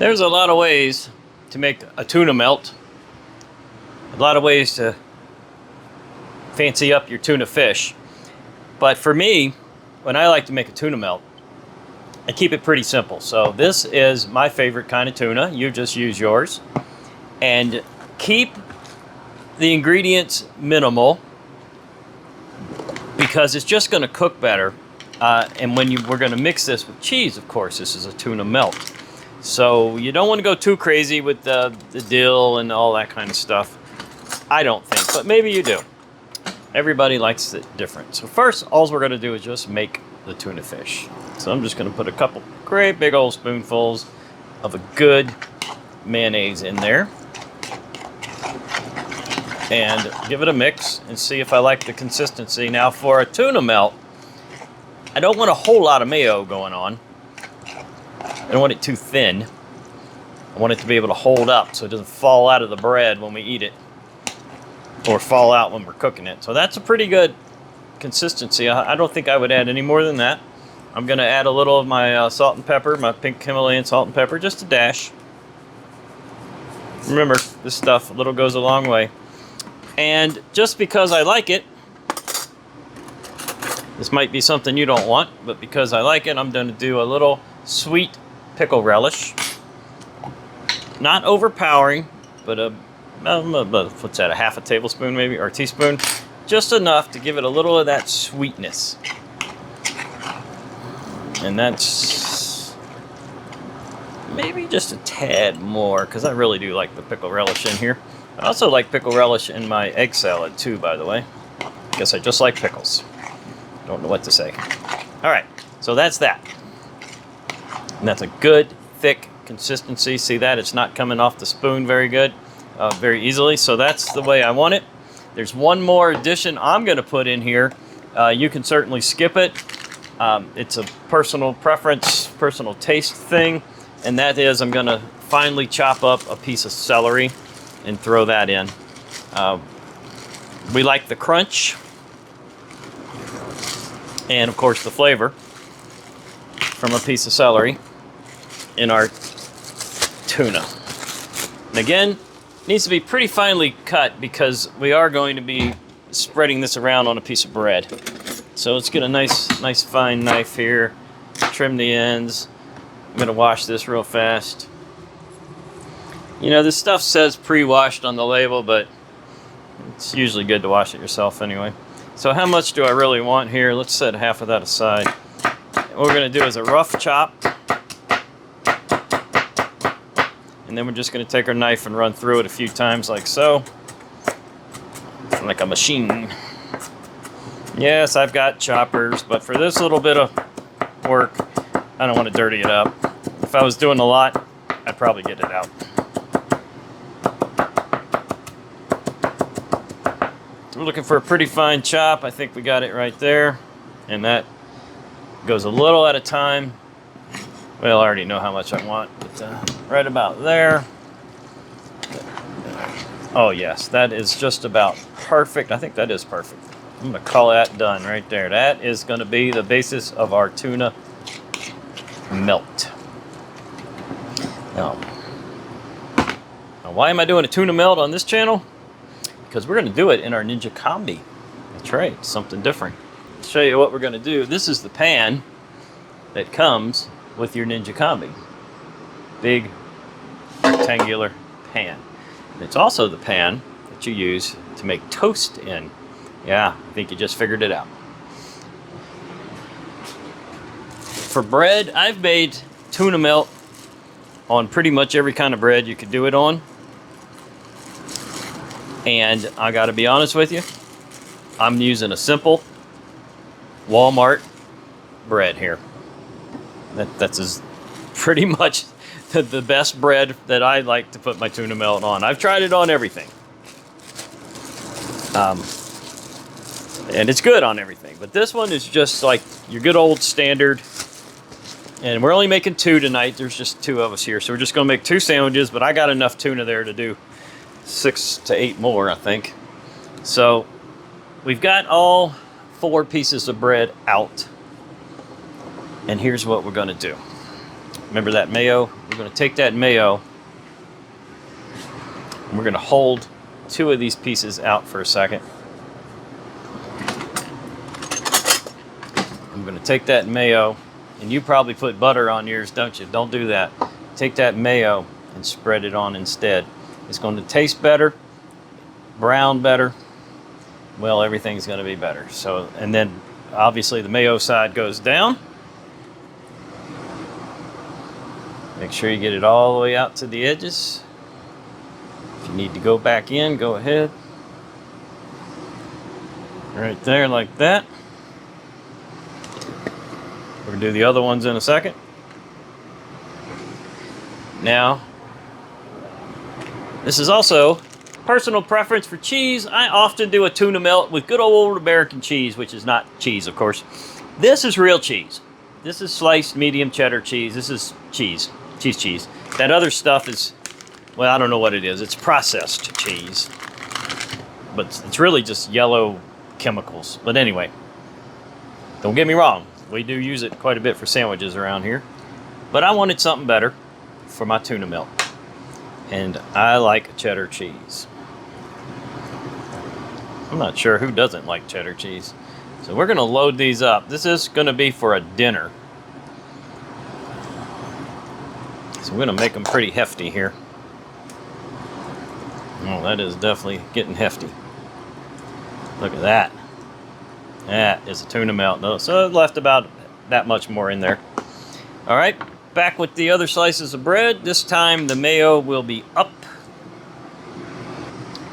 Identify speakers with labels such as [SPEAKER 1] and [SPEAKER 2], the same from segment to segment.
[SPEAKER 1] There's a lot of ways to make a tuna melt. A lot of ways to fancy up your tuna fish. But for me, when I like to make a tuna melt, I keep it pretty simple. So this is my favorite kind of tuna. You just use yours. And keep the ingredients minimal because it's just going to cook better. And when we're going to mix this with cheese, of course, this is a tuna melt. So you don't want to go too crazy with the dill and all that kind of stuff. I don't think, but maybe you do. Everybody likes it different. So first, all we're going to do is just make the tuna fish. So I'm just going to put a couple great big old spoonfuls of a good mayonnaise in there. And give it a mix and see if I like the consistency. Now for a tuna melt, I don't want a whole lot of mayo going on. I don't want it too thin. I want it to be able to hold up so it doesn't fall out of the bread when we eat it or fall out when we're cooking it. So that's a pretty good consistency. I don't think I would add any more than that. I'm going to add a little of my salt and pepper, my pink Himalayan salt and pepper, just a dash. Remember, this stuff, a little goes a long way. And just because I like it, this might be something you don't want, but because I like it, I'm going to do a little sweet pickle relish. Not overpowering, but what's that, a half a tablespoon maybe, or a teaspoon? Just enough to give it a little of that sweetness. And that's maybe just a tad more, because I really do like the pickle relish in here. I also like pickle relish in my egg salad too, by the way. I guess I just like pickles. Don't know what to say. All right, so that's that. And that's a good, thick consistency. See that? It's not coming off the spoon very good, very easily. So that's the way I want it. There's one more addition I'm going to put in here. You can certainly skip it. It's a personal preference, personal taste thing. And that is I'm going to finely chop up a piece of celery and throw that in. We like the crunch and, of course, the flavor from a piece of celery in our tuna. And again, it needs to be pretty finely cut because we are going to be spreading this around on a piece of bread. So let's get a nice fine knife here, trim the ends. I'm going to wash this real fast. You know, this stuff says pre-washed on the label, but it's usually good to wash it yourself anyway. So how much do I really want here? Let's set half of that aside. What we're going to do is a rough chop. And then we're just going to take our knife and run through it a few times like so. Like a machine. Yes, I've got choppers, but for this little bit of work, I don't want to dirty it up. If I was doing a lot, I'd probably get it out. We're looking for a pretty fine chop. I think we got it right there. And that goes a little at a time. Well, I already know how much I want, but right about there. Oh yes, that is just about perfect. I think that is perfect. I'm going to call that done right there. That is going to be the basis of our tuna melt. Now, why am I doing a tuna melt on this channel? Because we're going to do it in our Ninja Combi. That's right, something different. I'll show you what we're going to do. This is the pan that comes with your Ninja Combi. Big rectangular pan. And it's also the pan that you use to make toast in. Yeah, I think you just figured it out. For bread, I've made tuna melt on pretty much every kind of bread you could do it on. And I gotta be honest with you, I'm using a simple Walmart bread here. That's pretty much the best bread that I like to put my tuna melt on. I've tried it on everything. And it's good on everything. But this one is just like your good old standard. And we're only making 2 tonight. There's just 2 of us here. So we're just going to make 2 sandwiches. But I got enough tuna there to do 6 to 8 more, I think. So we've got all 4 pieces of bread out. And here's what we're going to do. Remember that mayo? We're going to take that mayo and we're going to hold 2 of these pieces out for a second. I'm going to take that mayo, and you probably put butter on yours, don't you? Don't do that. Take that mayo and spread it on instead. It's going to taste better, brown better. Well, everything's going to be better. So, and then obviously the mayo side goes down. Make sure you get it all the way out to the edges. If you need to go back in, go ahead. Right there, like that. We're going to do the other ones in a second. Now, this is also personal preference for cheese. I often do a tuna melt with good old American cheese, which is not cheese, of course. This is real cheese. This is sliced medium cheddar cheese. This is cheese. Cheese. That other stuff is, well, I don't know what it is. It's processed cheese. But it's really just yellow chemicals. But anyway, don't get me wrong. We do use it quite a bit for sandwiches around here. But I wanted something better for my tuna melt. And I like cheddar cheese. I'm not sure who doesn't like cheddar cheese. So we're going to load these up. This is going to be for a dinner. So we're going to make them pretty hefty here. Oh, that is definitely getting hefty. Look at that. That is a tuna melt. So it left about that much more in there. All right, back with the other slices of bread. This time the mayo will be up.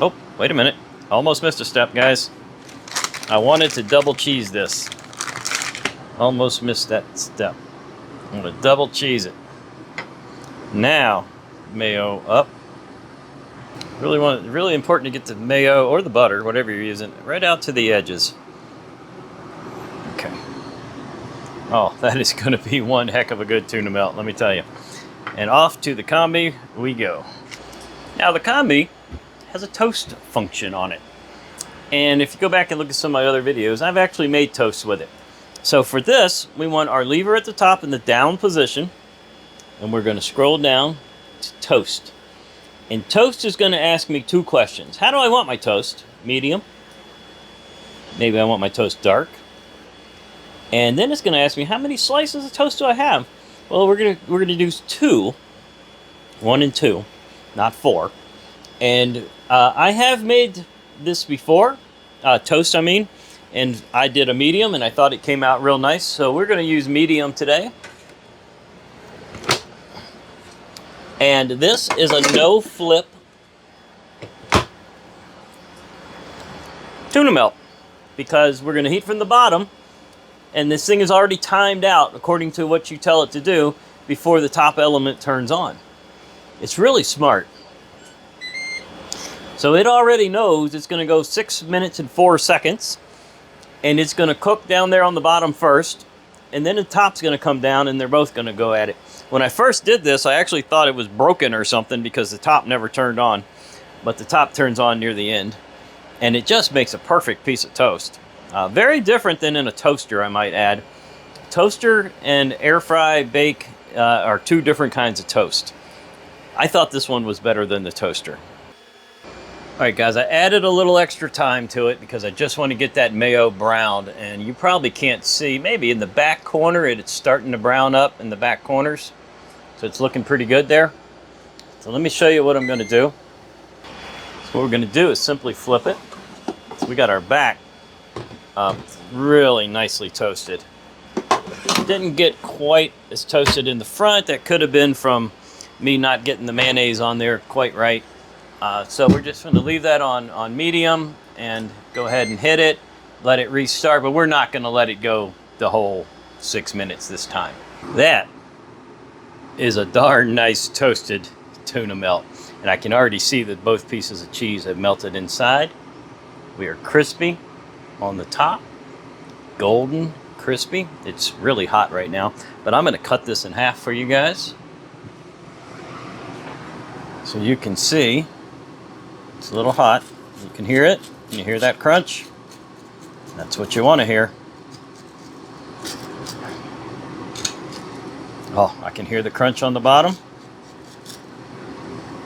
[SPEAKER 1] Oh, wait a minute. Almost missed a step, guys. I wanted to double cheese this. Almost missed that step. I'm going to double cheese it. Now, mayo up. Really important to get the mayo or the butter, whatever you're using, right out to the edges. Okay. Oh, that is going to be one heck of a good tuna melt, let me tell you. And off to the combi we go. Now the combi has a toast function on it. And if you go back and look at some of my other videos, I've actually made toast with it. So for this, we want our lever at the top in the down position. And we're going to scroll down to toast. And toast is going to ask me 2 questions. How do I want my toast? Medium. Maybe I want my toast dark. And then it's going to ask me, how many slices of toast do I have? Well, we're going to do 2. 1 and 2, not 4. And I have made this before, toast I mean, and I did a medium and I thought it came out real nice. So we're going to use medium today. And this is a no flip tuna melt because we're going to heat from the bottom, and this thing is already timed out according to what you tell it to do before the top element turns on. It's really smart. So it already knows it's going to go 6 minutes and 4 seconds, and it's going to cook down there on the bottom first, and then the top's going to come down, and they're both going to go at it. When I first did this, I actually thought it was broken or something because the top never turned on, but the top turns on near the end, and it just makes a perfect piece of toast. Very different than in a toaster, I might add. Toaster and air fry bake are 2 different kinds of toast. I thought this one was better than the toaster. Alright guys, I added a little extra time to it because I just want to get that mayo browned, and you probably can't see, maybe in the back corner it's starting to brown up in the back corners. So it's looking pretty good there. So let me show you what I'm going to do. So what we're going to do is simply flip it. So we got our back really nicely toasted. Didn't get quite as toasted in the front. That could have been from me not getting the mayonnaise on there quite right. So we're just going to leave that on medium and go ahead and hit it, let it restart, but we're not going to let it go the whole 6 minutes this time. That is a darn nice toasted tuna melt, and I can already see that both pieces of cheese have melted inside. We are crispy on the top, golden crispy. It's really hot right now, but I'm going to cut this in half for you guys so you can see. It's a little hot. You can hear it. Can you hear that crunch? That's what you want to hear. Oh, I can hear the crunch on the bottom.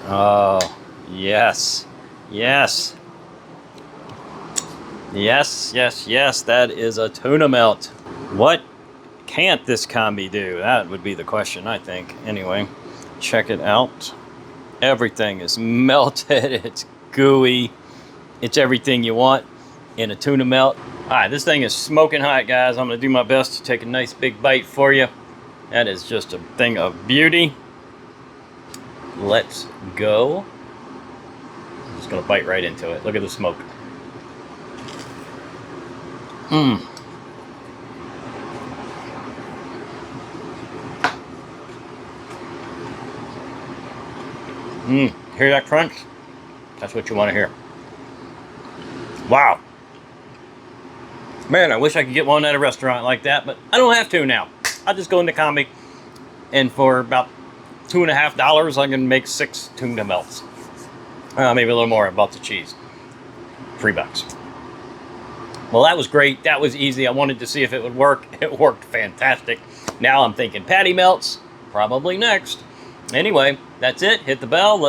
[SPEAKER 1] Oh, yes. Yes. Yes, yes, yes. That is a tuna melt. What can't this combi do? That would be the question, I think. Anyway, check it out. Everything is melted. It's gooey. It's everything you want in a tuna melt. All right, this thing is smoking hot, guys. I'm going to do my best to take a nice big bite for you. That is just a thing of beauty. Let's go. I'm just going to bite right into it. Look at the smoke. Mmm. Mmm. Hear that crunch? That's what you want to hear. Wow. Man, I wish I could get one at a restaurant like that, but I don't have to now. I'll just go into Combi, and for about $2.50, I can make 6 tuna melts. Maybe a little more. I bought the cheese. $3. Well, that was great. That was easy. I wanted to see if it would work. It worked fantastic. Now I'm thinking patty melts, probably next. Anyway, that's it. Hit the bell.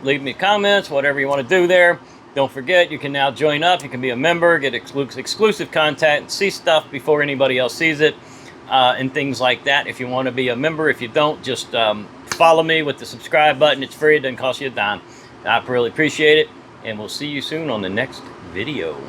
[SPEAKER 1] Leave me comments, whatever you want to do there. Don't forget, you can now join up. You can be a member, get exclusive content, see stuff before anybody else sees it, and things like that. If you want to be a member, if you don't, just follow me with the subscribe button. It's free. It doesn't cost you a dime. I really appreciate it, and we'll see you soon on the next video.